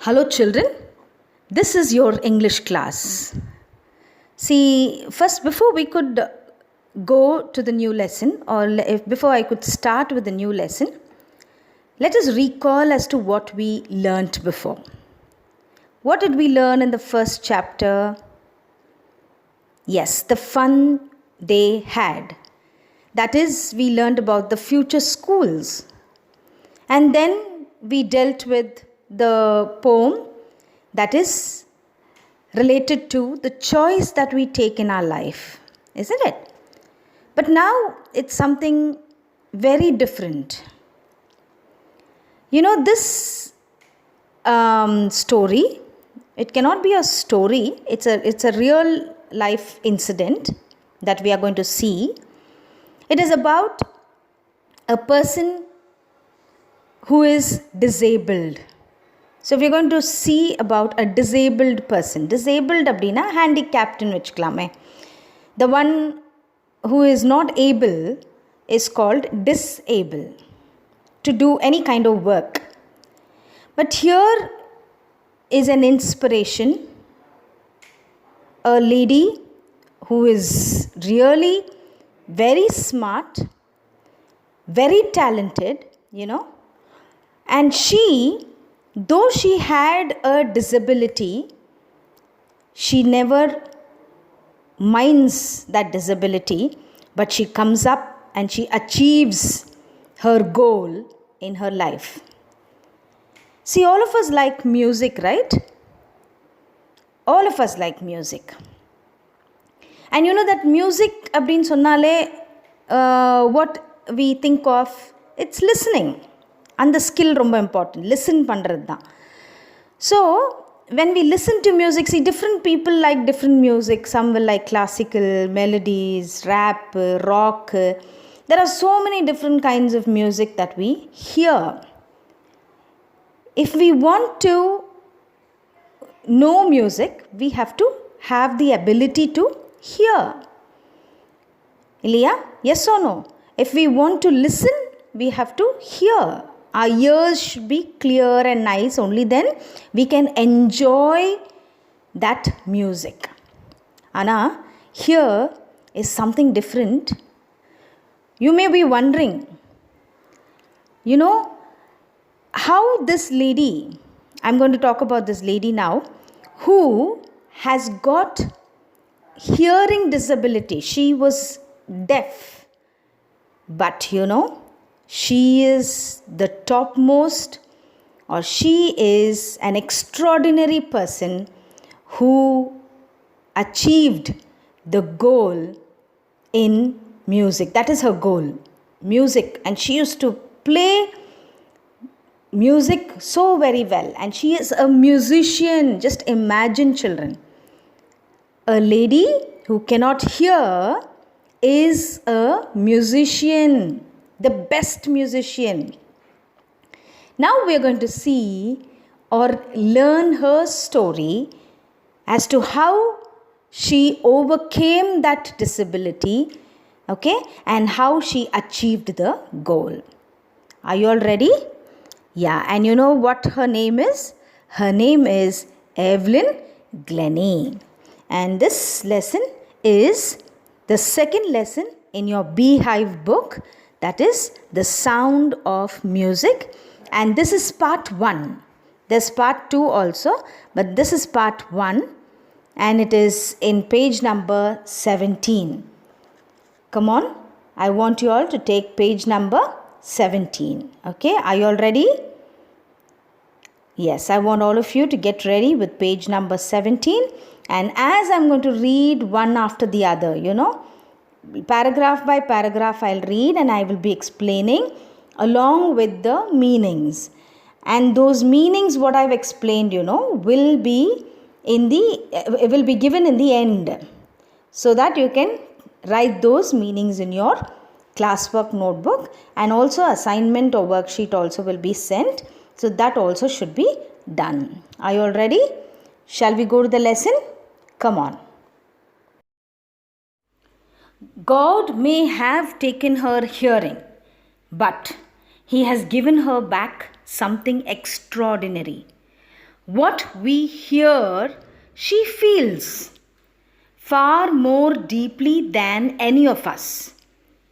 Hello, children. This is your English class. See, first, before we could go to the new lesson, or before I could start with the new lesson, let us recall as to what we learnt before. What did we learn in the first chapter? Yes, the fun they had. That is, we learned about the future schools. And then we dealt with the poem that is related to the choice that we take in our life, isn't it? But now it's something very different. You know, this story, it cannot be a story, it's a real life incident that we are going to see. It is about a person who is disabled. So we are going to see about a disabled person. Disabled abdina handicapped in vechkalame. The one who is not able is called disabled to do any kind of work. But here is an inspiration. A lady who is really very smart, very talented, and she, though she had a disability, she never minds that disability, but she comes up and she achieves her goal in her life. See, all of us like music, right? All of us like music. And you know that music, abdin sonnale, what we think of, it's listening. And the skill romba important. Listen pandradha. So, when we listen to music, see, different people like different music. Some will like classical, melodies, rap, rock. There are so many different kinds of music that we hear. If we want to know music, we have to have the ability to hear. Ilya? Yes or no? If we want to listen, we have to hear. Our ears should be clear and nice, only then we can enjoy that music. Anna, here is something different. You may be wondering, how this lady, I'm going to talk about this lady now, who has got hearing disability. She was deaf, but she is the topmost, or she is an extraordinary person who achieved the goal in music. That is her goal, music. And she used to play music so very well. And she is a musician. Just imagine, children. A lady who cannot hear is a musician. The best musician. Now we are going to see or learn her story as to how she overcame that disability, okay, and how she achieved the goal. Are you all ready? Yeah, and you know what her name is? Her name is Evelyn Glennie. And this lesson is the second lesson in your Beehive book. That is the sound of music. And this is part 1. There's part 2 also. But this is part 1. And it is in page number 17. Come on. I want you all to take page number 17. Okay. Are you all ready? Yes. I want all of you to get ready with page number 17. And as I'm going to read one after the other, paragraph by paragraph I'll read and I will be explaining along with the meanings. And those meanings what I've explained, will be given in the end, so that you can write those meanings in your classwork notebook, and also assignment or worksheet also will be sent. So that also should be done. Are you all ready? Shall we go to the lesson? Come on. God may have taken her hearing, but He has given her back something extraordinary. What we hear, she feels far more deeply than any of us.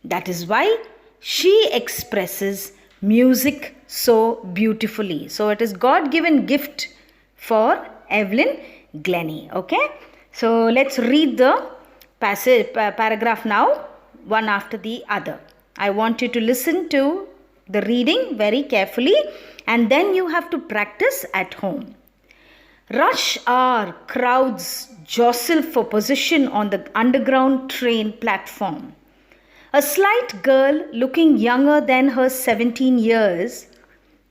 That is why she expresses music so beautifully. So it is God-given gift for Evelyn Glennie. Okay. So let's read the paragraph now, one after the other. I want you to listen to the reading very carefully, and then you have to practice at home. Rush hour crowds jostle for position on the underground train platform. A slight girl looking younger than her 17 years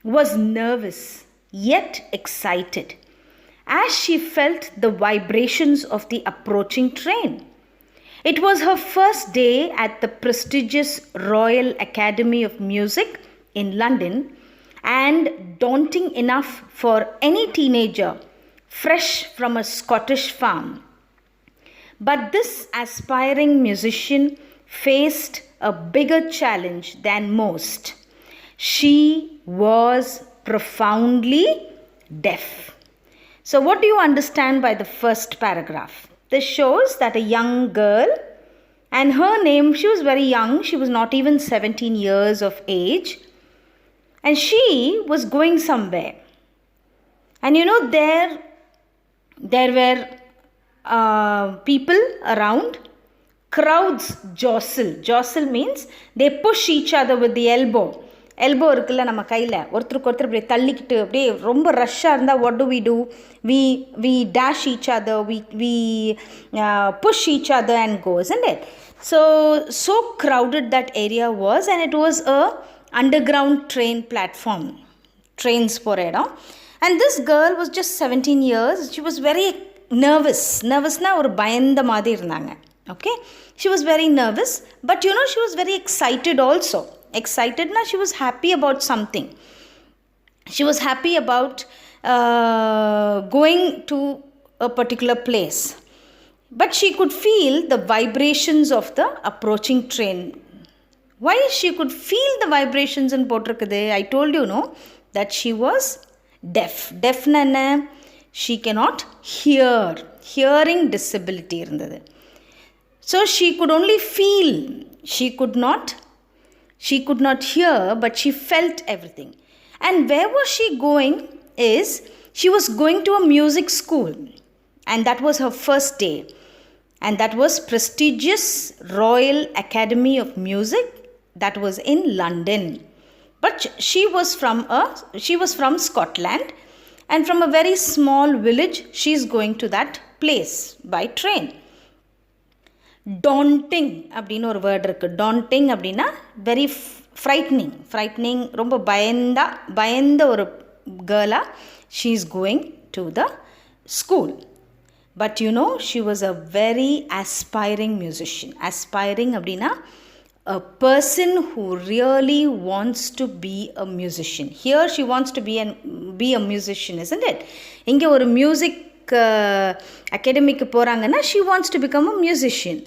was nervous yet excited as she felt the vibrations of the approaching train. It was her first day at the prestigious Royal Academy of Music in London, and daunting enough for any teenager fresh from a Scottish farm. But this aspiring musician faced a bigger challenge than most. She was profoundly deaf. So, what do you understand by the first paragraph? This shows that a young girl, and her name, she was very young, she was not even 17 years of age, and she was going somewhere. And there were people around. Crowds jostle means they push each other with the elbow இருக்குல்ல நம்ம கையில் ஒருத்தருக்கு ஒருத்தர் இப்படி தள்ளிக்கிட்டு அப்படியே ரொம்ப ரஷ்ஷாக இருந்தால் what do we dash each other, we push each other and go, isn't it? So crowded that area was, and it was a underground train platform, trains போகிற இடம். And this girl was just 17 years. She was very nervousனா ஒரு பயந்த மாதிரி இருந்தாங்க. Okay, she was very nervous, but she was very excited also. Excitedna, she was happy about something. She was happy about going to a particular place, but she could feel the vibrations of the approaching train. Why she could feel the vibrations in potrukkude? I told you, no, that she was deaf. Deafna, she cannot hear. Hearing disability irundhathu. So she could only feel. She could not hear, but she felt everything. And where was she going is, she was going to a music school, and that was her first day, and that was prestigious Royal Academy of Music that was in London. But she was from Scotland, and from a very small village she is going to that place by train. Daunting அப்படின்னு ஒரு word இருக்குது. daunting அப்படின்னா very frightening ரொம்ப பயந்த ஒரு கேர்ளாக she is going to the school. But she was a very aspiring musician. Aspiring அப்படின்னா a person who really wants to be a musician. Here she wants to be a musician, isn't it? இங்கே ஒரு music அகாடமிக்கு போகிறாங்கன்னா she wants to become a musician.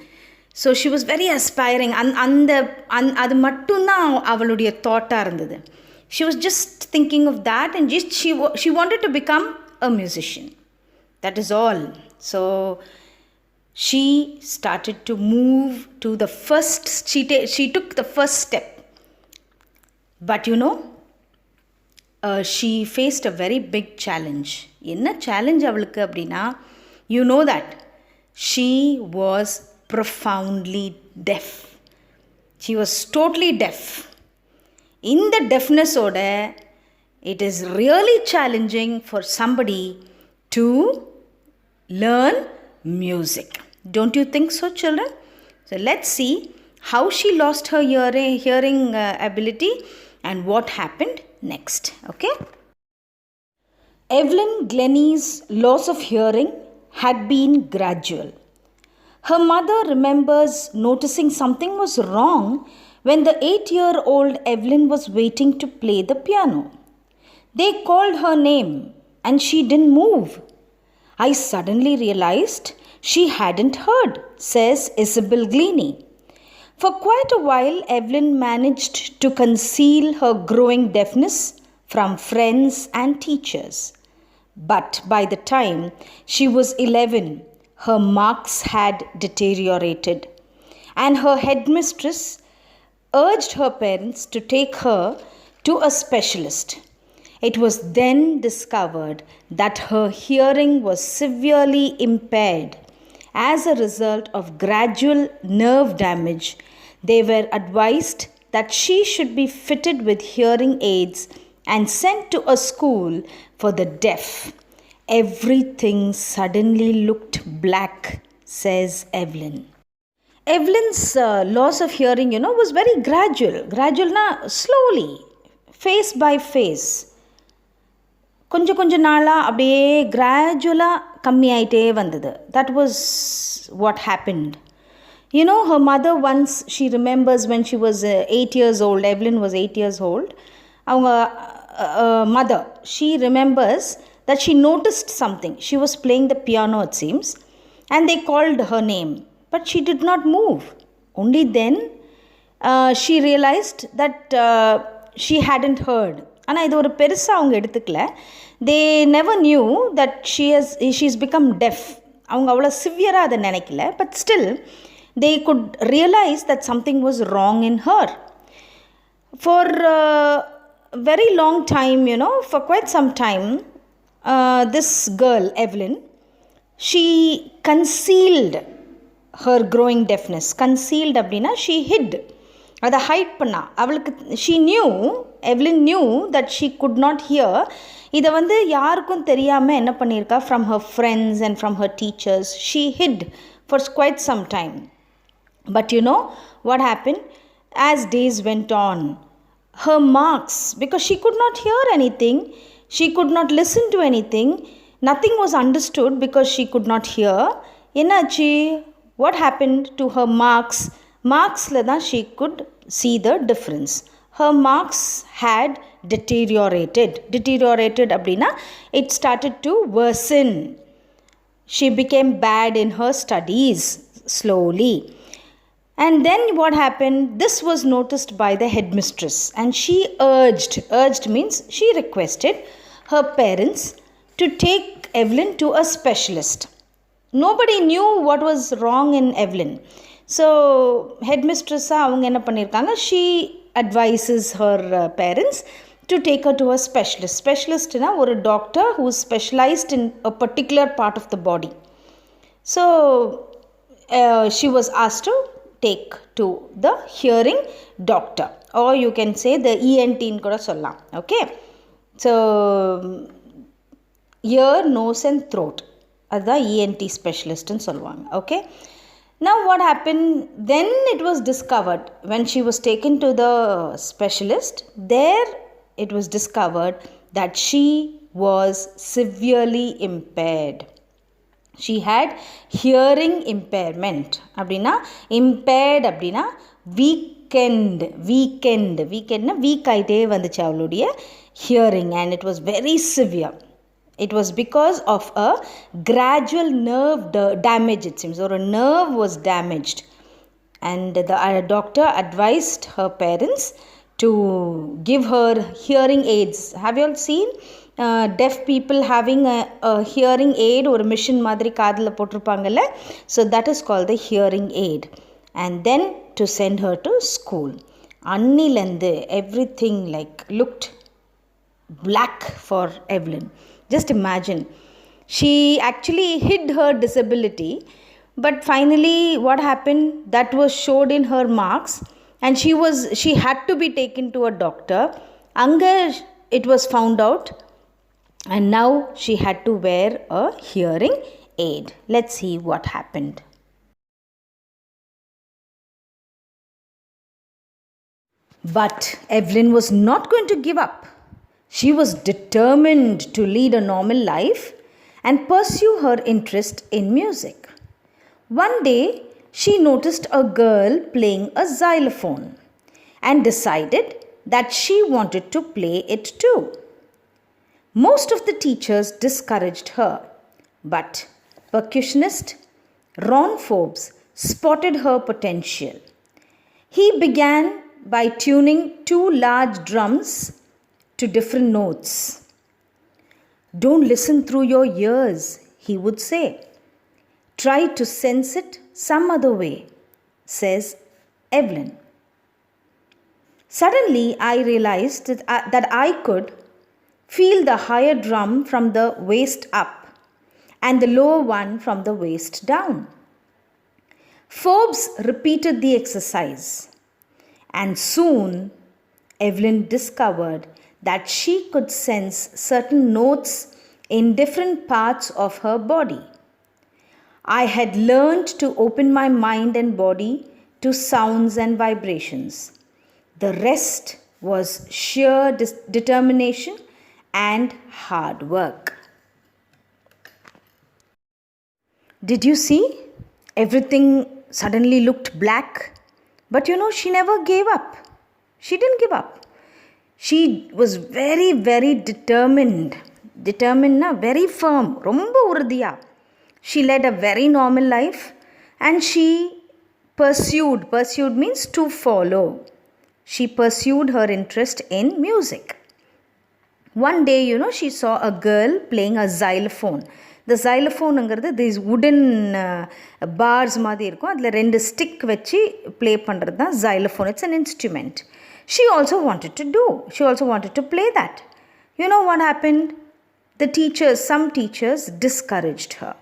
So she was very aspiring. அது மட்டும்தான் அவளுடைய தாட்டாக இருந்தது. She was just thinking of that, and just she wanted to become a musician. That is all. So she started to move to the first, she took the first step. But she faced a very big challenge. என்ன challenge அவளுக்கு அப்படின்னா, that she was profoundly deaf. She was totally deaf. In the deafness oda, it is really challenging for somebody to learn music. Don't you think so, children? So let's see how she lost her hearing ability and what happened next. Okay? Evelyn Glennie's loss of hearing had been gradual. Her mother remembers noticing something was wrong when the 8-year-old Evelyn was waiting to play the piano. They called her name and she didn't move. I suddenly realized she hadn't heard, says Isabel Glennie. For quite a while, Evelyn managed to conceal her growing deafness from friends and teachers. But by the time she was 11, her marks had deteriorated, and her headmistress urged her parents to take her to a specialist. It was then discovered that her hearing was severely impaired as a result of gradual nerve damage. They were advised that she should be fitted with hearing aids and sent to a school for the deaf. Everything suddenly looked black, says Evelyn. Evelyn's loss of hearing, was very gradual. Gradual na slowly, face by face. கொஞ்சம் கொஞ்சம் நாளாக அப்படியே கிராஜுவலாக கம்மியாயிட்டே வந்தது. That was what happened. Her mother once, she remembers when she was 8 years old, Evelyn was 8 years old, அவங்க mother, she remembers that she noticed something. She was playing the piano, it seems, and they called her name, but she did not move. Only then she realized that she hadn't heard. ஆனால் இது ஒரு பெருசாக அவங்க எடுத்துக்கல. They never knew that she's become deaf. அவங்க அவ்வளோ சிவியராக அதை நினைக்கல. But still they could realise that something was wrong in her. For very long time, for quite some time, this girl, Evelyn, she concealed her growing deafness. Concealed அப்படின்னா she hid. அதை height பண்ணா. அவளுக்கு Evelyn knew that she could not hear. இதை யாருக்கும் தெரியாமல் என்ன பண்ணியிருக்கா, from her friends and from her teachers, she hid for quite some time. But what happened? As days went on, her marks, because she could not hear anything, she could not listen to anything, nothing was understood because she could not hear. என்னாச்சு? What happened to her marks? Marksல தான் she could see the difference. Her marks had deteriorated அப்படின்னா it started to worsen. She became bad in her studies slowly. And then what happened? This was noticed by the headmistress, and she urged means she requested her parents to take Evelyn to a specialist. Nobody knew what was wrong in Evelyn. So headmistress அவங்க என்ன பண்ணியிருக்காங்க, she advises her parents to take her to a specialist. Specialistனா ஒரு doctor who is specialized in a particular part of the body. So she was asked to take to the hearing doctor, or you can say the ENT ன்னு கூட சொல்லலாம். Okay, so ear, nose and throat, அதுதான் ENT specialist ன்னு சொல்லுவாங்க. Okay, now what happened? Then it was discovered when she was taken to the specialist, there it was discovered that she was severely impaired. She had hearing impairment. அப்படின்னா impaired அப்படின்னா weakened weak ஆகிட்டே வந்துச்சு அவளுடைய hearing, and it was very severe. It was because of a gradual nerve damage, it seems, or a nerve was damaged, and the doctor advised her parents to give her hearing aids. Have you all seen deaf people having a hearing aid or a machine மாதிரி காதில் போட்டிருப்பாங்கல்ல? So that is called the hearing aid, and then to send her to school. அன்னிலேருந்து everything like looked black for Evelyn. Just imagine, she actually hid her disability, but finally what happened, that was showed in her marks, and she had to be taken to a doctor. Anga it was found out, and now she had to wear a hearing aid. Let's see what happened. But Evelyn was not going to give up. She was determined to lead a normal life and pursue her interest in music. One day, she noticed a girl playing a xylophone and decided that she wanted to play it too. Most of the teachers discouraged her, but percussionist Ron Forbes spotted her potential. He began by tuning two large drums to different notes. Don't listen through your ears, he would say. Try to sense it some other way, says Evelyn. Suddenly, I realized that I could feel the higher drum from the waist up and the lower one from the waist down. Forbes repeated the exercise, and soon Evelyn discovered that she could sense certain notes in different parts of her body. I had learned to open my mind and body to sounds and vibrations. The rest was sheer determination and hard work. Did you see? Everything suddenly looked black. But she never gave up. She didn't give up. She was very, very determined. Very firm. Romba urdiya. She led a very normal life and she pursued. Pursued means to follow. She pursued her interest in music. One day, she saw a girl playing a xylophone. The xylophone is these wooden bars மாதிரி இருக்கும் அதில் 2 stick வச்சு play பண்ணுறது தான் xylophone. It's an instrument. She also wanted to play that. You know what happened? Some teachers discouraged her.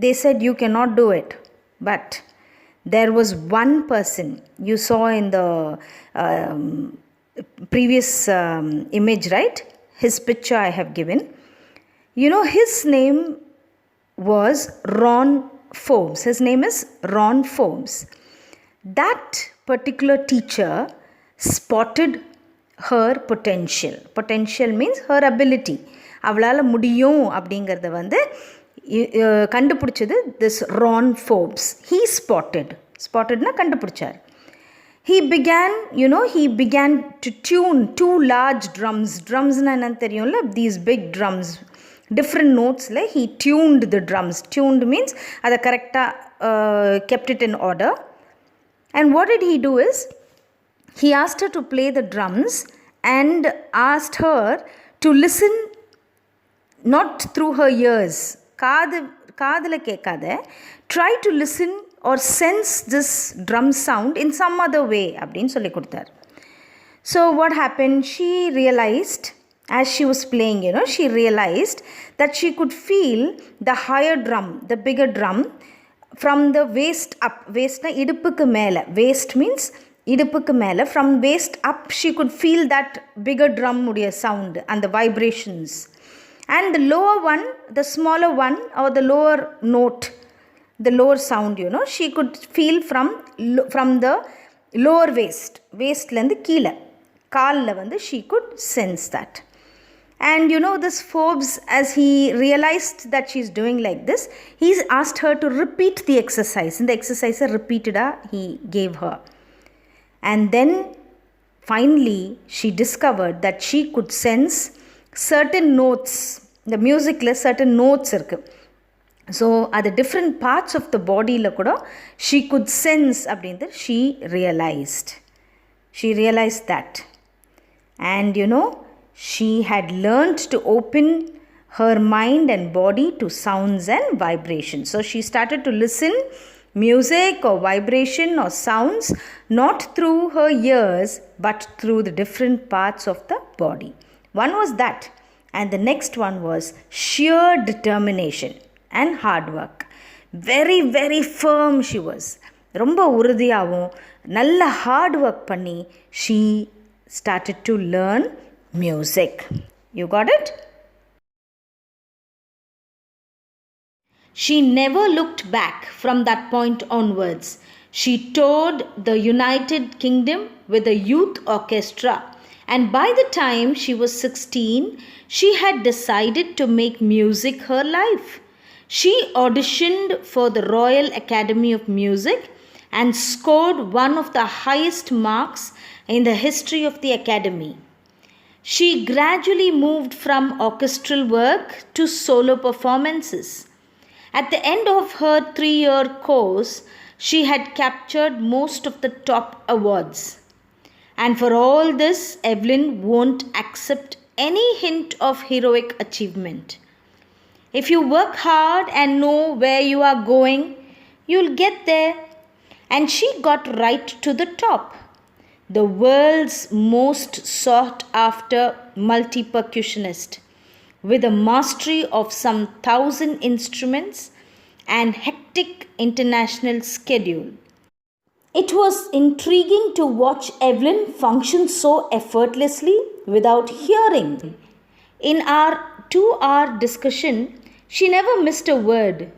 They said you cannot do it. But there was one person you saw in the previous image, right? His picture I have given. His name was Ron Forbes. His name is Ron Forbes. That particular teacher spotted her potential. Potential means her ability. அவளால் முடியும் அப்படிங்கிறத வந்து கண்டுபிடிச்சது this Ron Forbes. He spotted கண்டுபிடிச்சார். He began to tune 2 large drums. Drums na enna theriyumla, these big drums, different notes la he tuned the drums. Tuned means ada correct kept it in order. And what did he do is he asked her to play the drums and asked her to listen not through her ears. காதுல கேட்காத, try to listen or sense this drum sound in some other way அப்படின்னு சொல்லி கொடுத்தார். So what happened? She realized as she was playing, she realized that she could feel the higher drum, the bigger drum from the waist up. Waist na இடுப்புக்கு மேல. Waist means இடுப்புக்கு மேல. From waist up she could feel that bigger drum உடைய sound and the vibrations. And the lower one, the smaller one or the lower note, the lower sound, she could feel from the lower waist. Waistலேருந்து கீழே காலில் வந்து she could sense that. And this Forbes, as he realized that she's doing like this, he's asked her to repeat the exercise. And the exercise repeated he gave her. And then finally she discovered that she could sense certain notes. The musicல certain notes இருக்கு. So at the different parts of the body la kuda she could sense அப்படினு she realized that. And she had learned to open her mind and body to sounds and vibrations. So she started to listen music or vibration or sounds not through her ears but through the different parts of the body. One was that, and the next one was sheer determination and hard work. Very, very firm she was. ரொம்ப உறுதியாகவும் நல்ல hard work பண்ணி she started to learn music. You got it? She never looked back from that point onwards. She toured the United Kingdom with a youth orchestra. And by the time she was 16, she had decided to make music her life. She auditioned for the Royal Academy of Music and scored one of the highest marks in the history of the Academy. She gradually moved from orchestral work to solo performances. At the end of her 3-year course, she had captured most of the top awards. And for all this, Evelyn won't accept any hint of heroic achievement. If you work hard and know where you are going, you'll get there. And she got right to the top. The world's most sought after multi percussionist, with a mastery of some 1,000 instruments and hectic international schedule. It was intriguing to watch Evelyn function so effortlessly without hearing. In our 2-hour discussion, she never missed a word.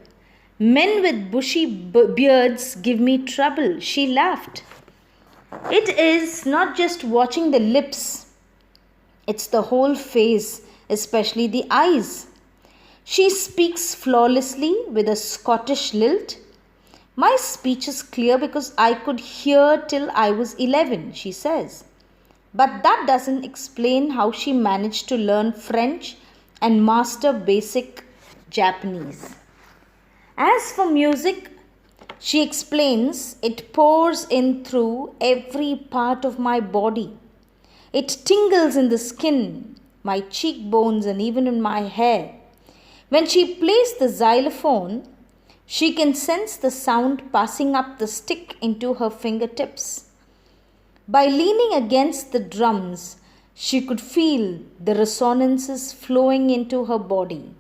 Men with bushy beards give me trouble, she laughed. It is not just watching the lips, it's the whole face, especially the eyes. She speaks flawlessly with a Scottish lilt. My speech is clear because I could hear till I was 11, she says. But that doesn't explain how she managed to learn French and master basic Japanese. As for music, she explains, it pours in through every part of my body. It tingles in the skin, my cheekbones, and even in my hair. When she plays the xylophone, she can sense the sound passing up the stick into her fingertips. By leaning against the drums, she could feel the resonances flowing into her body.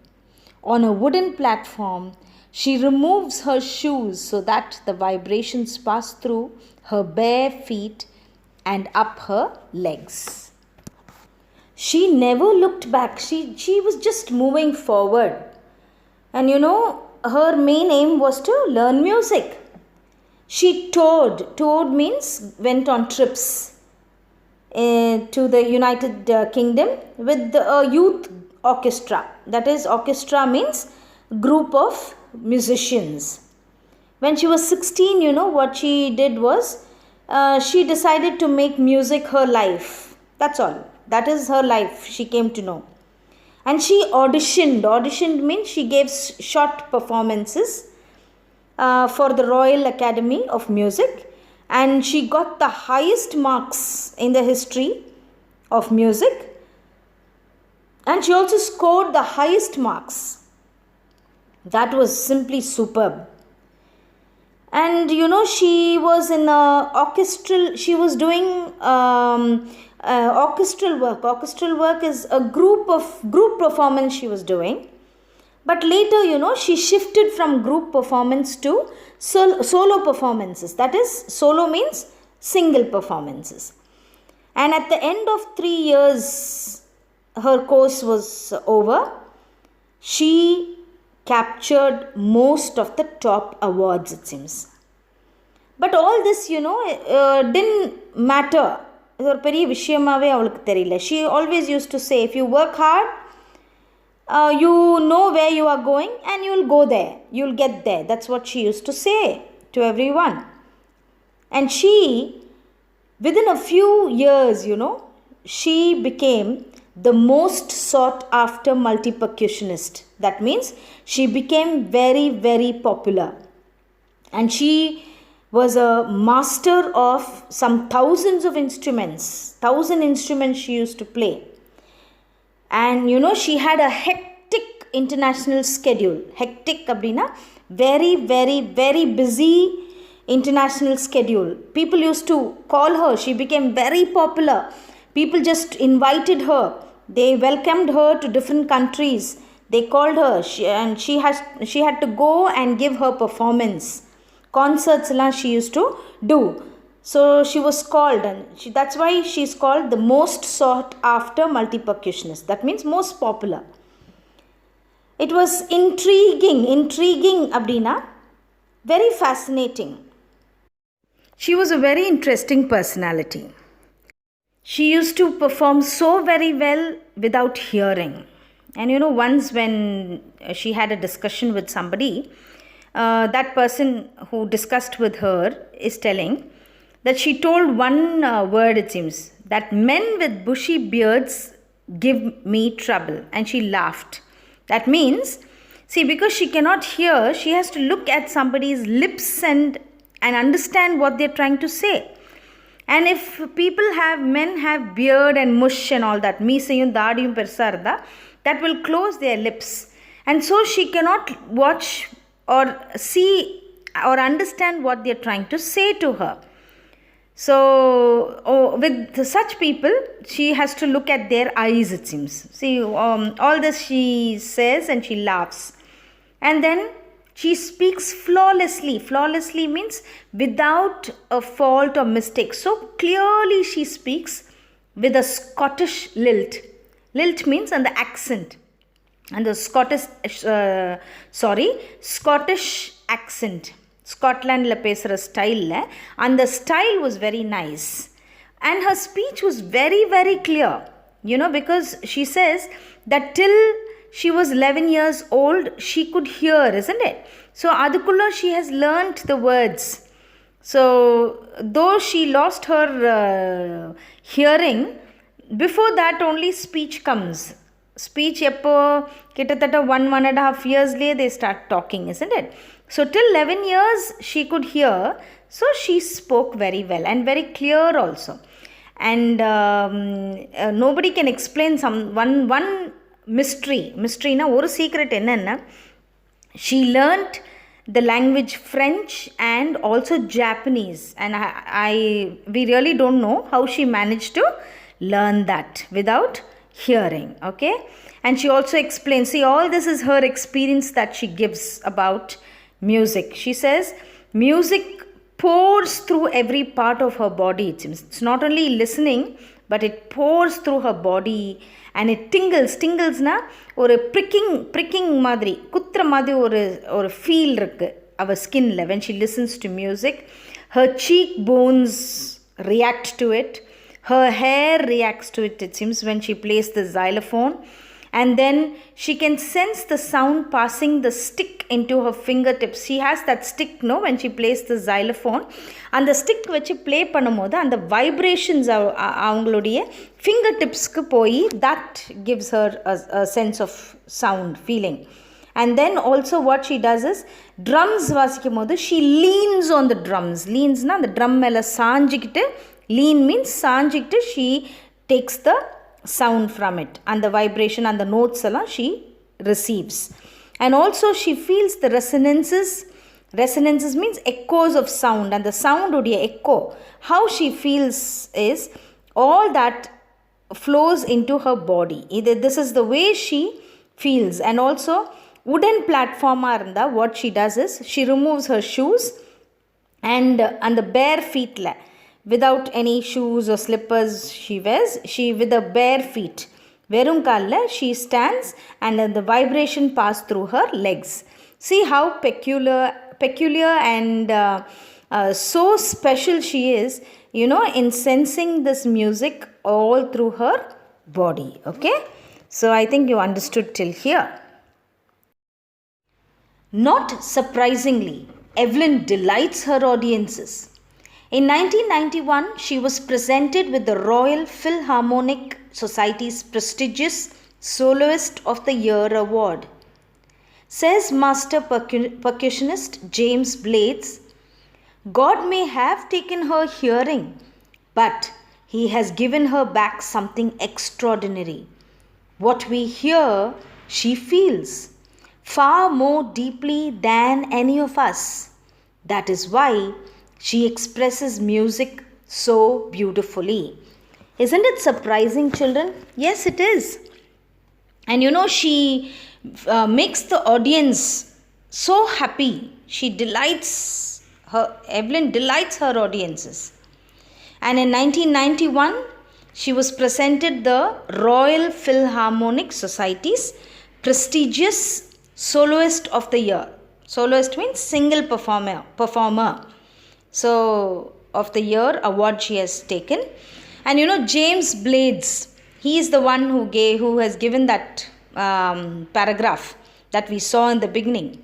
On a wooden platform, she removes her shoes so that the vibrations pass through her bare feet and up her legs. She never looked back. She was just moving forward. And her main aim was to learn music. She toured. Toured means went on trips to the United Kingdom with a youth orchestra. That is, orchestra means group of musicians. When she was 16, what she did was she decided to make music her life. That's all. That is her life, she came to know. And she auditioned. Auditioned means she gave short performances for the Royal Academy of Music. And she got the highest marks in the history of music. And she also scored the highest marks. That was simply superb. And she was in a orchestral, she was doing orchestral work. Orchestral work is a group performance she was doing. But later, she shifted from group performance to solo performances. That is, solo means single performances. And at the end of 3 years, her course was over. She captured most of the top awards, it seems. But all this, didn't matter. She always used to say, if you work hard, you know where you are going and you'll go there. You'll get there. That's what she used to say to everyone. And she, within a few years, she became the most sought after multi-percussionist. That means she became very, very popular. And she was a master of some thousands of instruments. 1,000 instruments she used to play. And she had a hectic international schedule. Hectic abdina, very, very, very busy international schedule. People used to call her. She became very popular. People just invited her. They welcomed her to different countries. They called her, and she had to go and give her performance. Concerts she used to do. So she was called, and that's why she's called the most sought after multi-percussionist. That means most popular. It was intriguing, Abdina. Very fascinating. She was a very interesting personality. She used to perform so very well without hearing. And once when she had a discussion with somebody, that person who discussed with her is telling that she told one word, it seems, that men with bushy beards give me trouble. And she laughed. That means, see, because she cannot hear, she has to look at somebody's lips and understand what they're trying to say. And if men have beard and mush and all that, meesayum daadiyum persa irundha, that will close their lips. And so she cannot watch or see or understand what they are trying to say to her. So, with such people, she has to look at their eyes, it seems. See, all this she says and she laughs. And then she speaks flawlessly. Flawlessly means without a fault or mistake. So clearly she speaks with a Scottish lilt. Lilt means and the accent. And the Scottish accent. Scotland la pesra style. And the style was very nice. And her speech was very, very clear. Because she says that till she was 11 years old, she could hear, isn't it? So, adukulla she has learnt the words. So, though she lost her hearing, before that only speech comes. Speech, eppo, kittathata 1.5 years they start talking, isn't it? So, till 11 years she could hear. So, she spoke very well and very clear also. And nobody can explain one mystery na oru secret enna, she learnt the language French and also Japanese, and we really don't know how she managed to learn that without hearing. Okay, and she also explains, see, all this is her experience that she gives about music. She says music pours through every part of her body. It's not only listening, but it pours through her body and it tingles na ஒரு pricking மாதிரி குத்துற மாதிரி ஒரு feel இருக்கு our skinல when she listens to music. Her cheekbones react to it, her hair reacts to it, it seems, when she plays the xylophone. And then she can sense the sound passing the stick into her fingertips. She has that stick, no, when she plays the xylophone. And the stick which she play பண்ணும்போது and the vibrations அவங்களுடைய fingertipsக்கு போய், that gives her a sense of sound feeling. And then also what she does is, drums வாசிக்கும்போது she leans on the drums. Leans na அந்த drum மேல சாஞ்சிக்கிட்டு, lean means சாஞ்சிக்கிட்டு, she takes the sound from it and the vibration and the notes she receives. And also she feels the resonances means echoes of sound, and the sound would echo. How she feels is all that flows into her body. This is the way she feels. And also wooden platform arunda, what she does is she removes her shoes and the bare feet without any shoes or slippers she wears, she with the bare feet, verum kaalla she stands and the vibration pass through her legs. See how peculiar and so special she is, in sensing this music all through her body. Okay, so I think you understood till here. Not surprisingly, Evelyn delights her audiences. In 1991, she was presented with the Royal Philharmonic Society's prestigious Soloist of the Year award. Says master percussionist James Blades, God may have taken her hearing, but he has given her back something extraordinary. What we hear, she feels far more deeply than any of us. That is why she expresses music so beautifully. Isn't it surprising, children? Yes, it is. And she makes the audience so happy. Evelyn delights her audiences. And in 1991, she was presented the Royal Philharmonic Society's prestigious Soloist of the Year. Soloist means single performer. So, of the year award she has taken. And James Blades, he is the one who has given that paragraph that we saw in the beginning.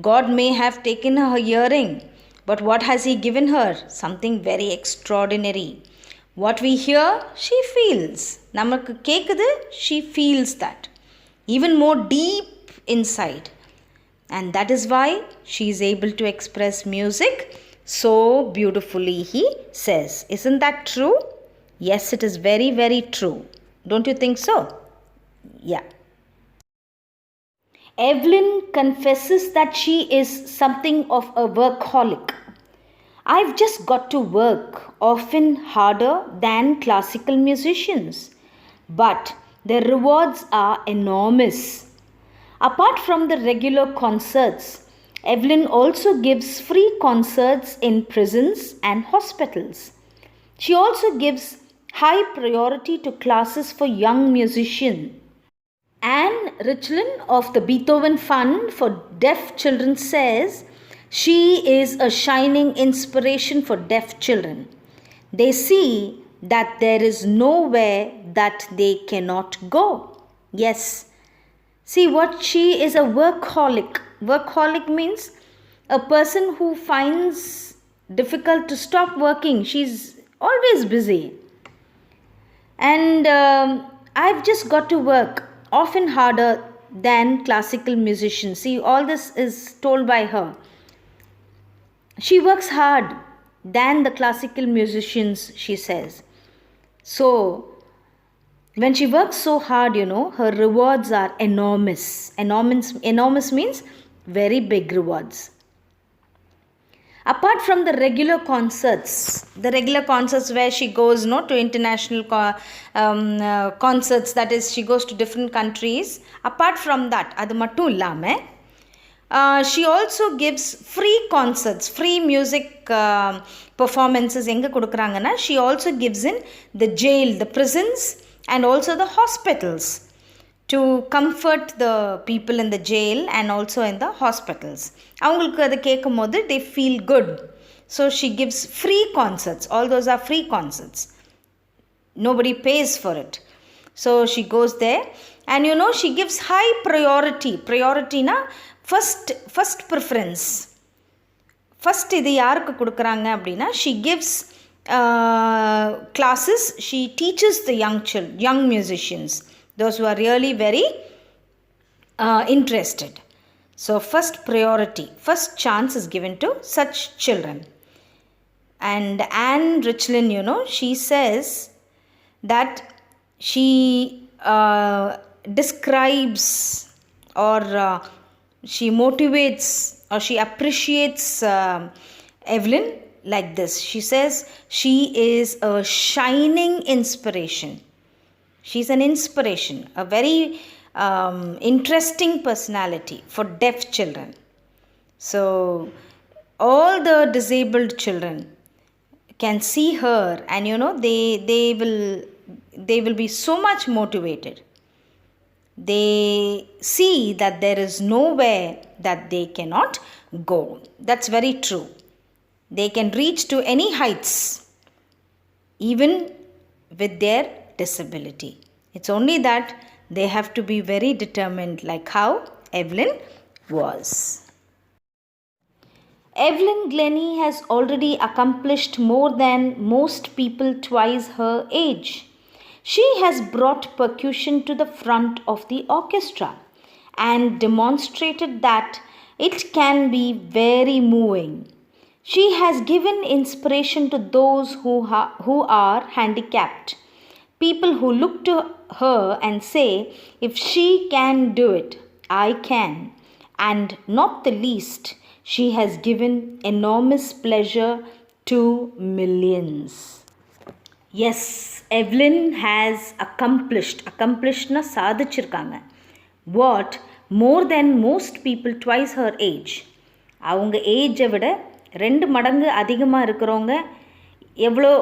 God may have taken her hearing, but what has he given her? Something very extraordinary. What we hear, she feels. Namakku kekudhu, she feels that. Even more deep inside. And that is why she is able to express music so beautifully, he says. Isn't that true? Yes, it is very, very true. Don't you think so? Yeah. Evelyn confesses that she is something of a workaholic. I've just got to work, often harder than classical musicians. But the rewards are enormous. Apart from the regular concerts, Evelyn also gives free concerts in prisons and hospitals. She also gives high priority to classes for young musicians. Anne Richland of the Beethoven Fund for Deaf Children says she is a shining inspiration for deaf children. They see that there is nowhere that they cannot go. Yes. See what she is a workaholic. Workaholic means a person who finds difficult to stop working. She's always busy. And I've just got to work, often harder than classical musicians. See, all this is told by her. She works hard than the classical musicians, she says. So, when she works so hard, her rewards are enormous. Enormous means very big rewards. Apart from the regular concerts where she goes to international concerts, that is, she goes to different countries. Apart from that, adu mattum illama, she also gives free concerts, free music performances. Enga kudukrangana, she also gives in the jail, the prisons, and also the hospitals to comfort the people in the jail and also in the hospitals. அவங்களுக்கு அதை கேட்கும் போது they feel good. So she gives free concerts. All those are free concerts. Nobody pays for it. So she goes there and she gives high priority. Priority na first preference. First இது யாருக்கு கொடுக்குறாங்க அப்படின்னா, she gives classes, she teaches the young musicians, those who are really very interested. So first priority, first chance is given to such children. And Anne Richland, she says that she describes or she motivates or she appreciates Evelyn like this. She says she is a shining inspiration. She's an inspiration, a very interesting personality for deaf children. So all the disabled children can see her and they will be so much motivated. They see that there is nowhere that they cannot go. That's very true. They can reach to any heights, even with their disability. It's only that they have to be very determined, like how Evelyn was. Evelyn Glennie has already accomplished more than most people twice her age. She has brought percussion to the front of the orchestra and demonstrated that it can be very moving. She has given inspiration to those who are handicapped. People who look to her and say, if she can do it, I can. And not the least, she has given enormous pleasure to millions. Yes, Evelyn has accomplished na sadhichirukanga. What? More than most people twice her age. அவங்க ஏஜை விட 2 மடங்கு அதிகமாக இருக்கிறவங்க எவ்வளோ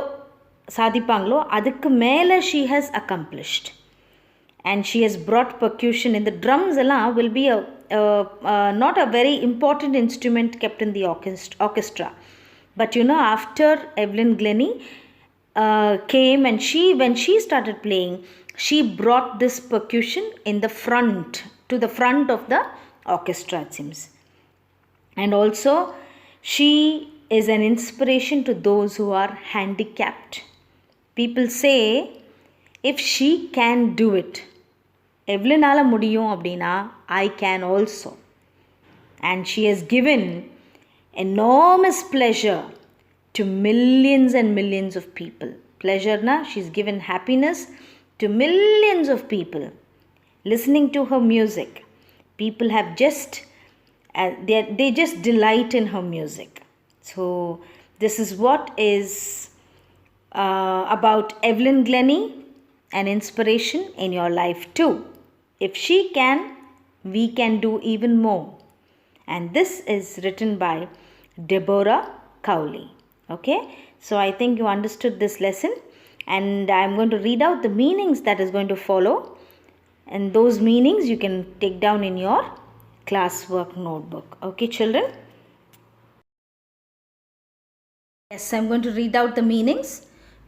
சாதிப்பாங்களோ அதுக்கு மேலே she has accomplished. And she has brought percussion in the drums எல்லாம் will be not a very important instrument kept in the orchestra. But after Evelyn Glennie came and when she started playing, she brought this percussion in the front, to the front of the orchestra, it seems. And also she is an inspiration to those who are handicapped. People say, if she can do it, எவ்வளோனால முடியும் அப்படின்னா, I can also. And she has given enormous pleasure to millions and millions of people. Pleasure na, she's given happiness to millions of people listening to her music. People have just, they just delight in her music. So this is what is about Evelyn Glennie, an inspiration in your life too. If she can, we can do even more. And this is written by Deborah Cowley. Okay, so I think you understood this lesson, and I'm going to read out the meanings that is going to follow, and those meanings you can take down in your classwork notebook. Okay, children? Yes, I'm going to read out the meanings.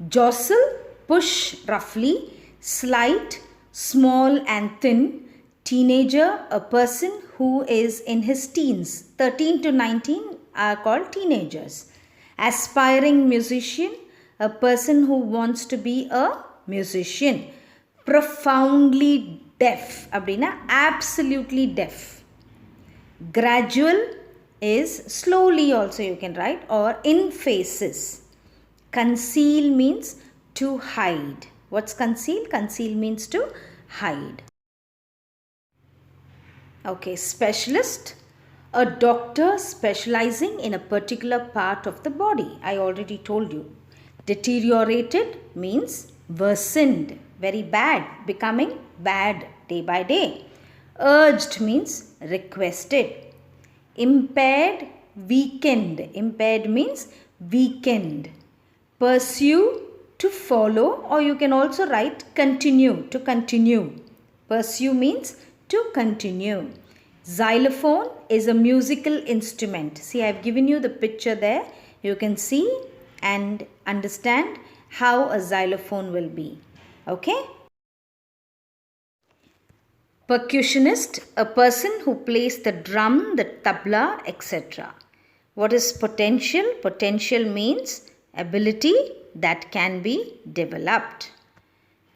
Jostle, push roughly, slight, small and thin. Teenager, a person who is in his teens. 13 to 19 are called teenagers. Aspiring musician, a person who wants to be a musician. Profoundly deaf, அப்படினா absolutely deaf. Gradual is slowly also you can write, or in phases. Conceal means to hide. What's conceal? Conceal means to hide. Okay, specialist, a doctor specializing in a particular part of the body. I already told you. Deteriorated means worsened, very bad, becoming bad day by day. Urged means requested. Impaired, weakened. Impaired means weakened. Pursue, to follow, or you can also write continue, to continue. Pursue means to continue. Xylophone is a musical instrument. See, I have given you the picture there. You can see and understand how a xylophone will be. Okay? Percussionist, a person who plays the drum, the tabla, etc. What is potential? Potential means ability that can be developed.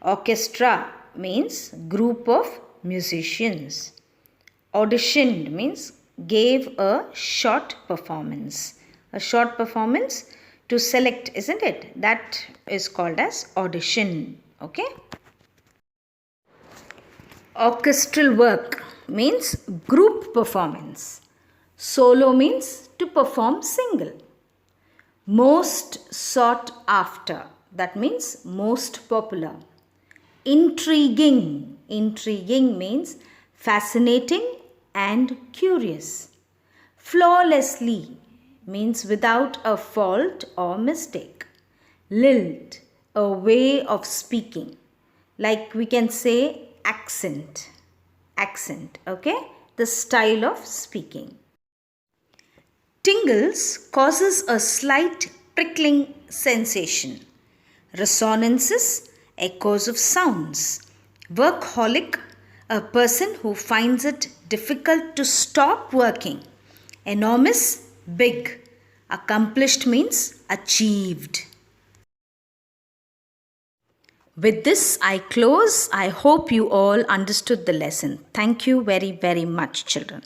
Orchestra means group of musicians. Auditioned means gave a short performance. A short performance to select, isn't it? That is called as audition. Okay? Orchestral work means group performance. Solo means to perform single. Most sought after, that means most popular. Intriguing, intriguing means fascinating and curious. Flawlessly means without a fault or mistake. Lilt, a way of speaking. Like we can say accent. Accent, okay? The style of speaking. Tingles causes a slight prickling sensation. Resonances, echoes of sounds. Workaholic, a person who finds it difficult to stop working. Enormous, big. Accomplished means achieved. With this, I close. I hope you all understood the lesson. Thank you very, very much, children.